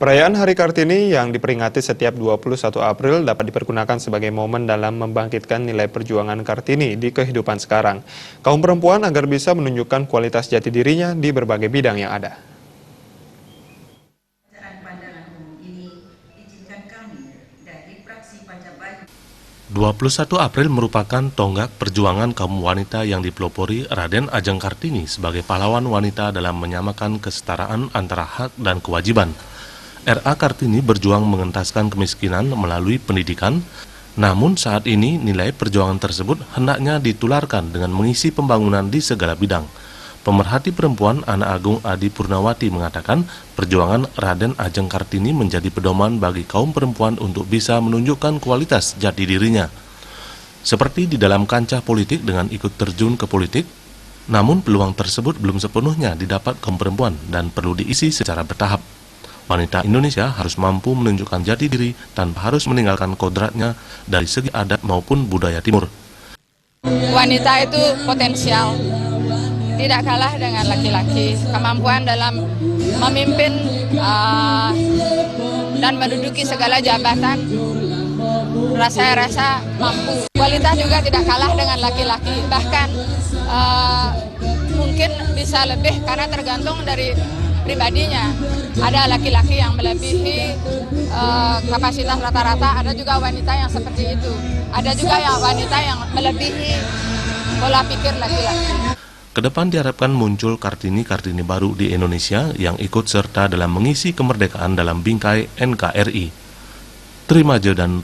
Perayaan Hari Kartini yang diperingati setiap 21 April dapat dipergunakan sebagai momen dalam membangkitkan nilai perjuangan Kartini di kehidupan sekarang. Kaum perempuan agar bisa menunjukkan kualitas jati dirinya di berbagai bidang yang ada. 21 April merupakan tonggak perjuangan kaum wanita yang dipelopori Raden Ajeng Kartini sebagai pahlawan wanita dalam menyamakan kesetaraan antara hak dan kewajiban. R.A. Kartini berjuang mengentaskan kemiskinan melalui pendidikan, namun saat ini nilai perjuangan tersebut hendaknya ditularkan dengan mengisi pembangunan di segala bidang. Pemerhati perempuan Anak Agung Adi Purnawati mengatakan perjuangan Raden Ajeng Kartini menjadi pedoman bagi kaum perempuan untuk bisa menunjukkan kualitas jati dirinya. Seperti di dalam kancah politik dengan ikut terjun ke politik, namun peluang tersebut belum sepenuhnya didapat kaum perempuan dan perlu diisi secara bertahap. Wanita Indonesia harus mampu menunjukkan jati diri tanpa harus meninggalkan kodratnya dari segi adat maupun budaya timur. Wanita itu potensial, tidak kalah dengan laki-laki. Kemampuan dalam memimpin dan menduduki segala jabatan, saya rasa mampu. Kualitas juga tidak kalah dengan laki-laki, bahkan mungkin bisa lebih karena tergantung dari pribadinya. Ada laki-laki yang melebihi kapasitas rata-rata, ada juga wanita yang seperti itu. Ada juga yang wanita yang melebihi pola pikir laki-laki. Kedepan diharapkan muncul Kartini-Kartini baru di Indonesia yang ikut serta dalam mengisi kemerdekaan dalam bingkai NKRI. Terima dan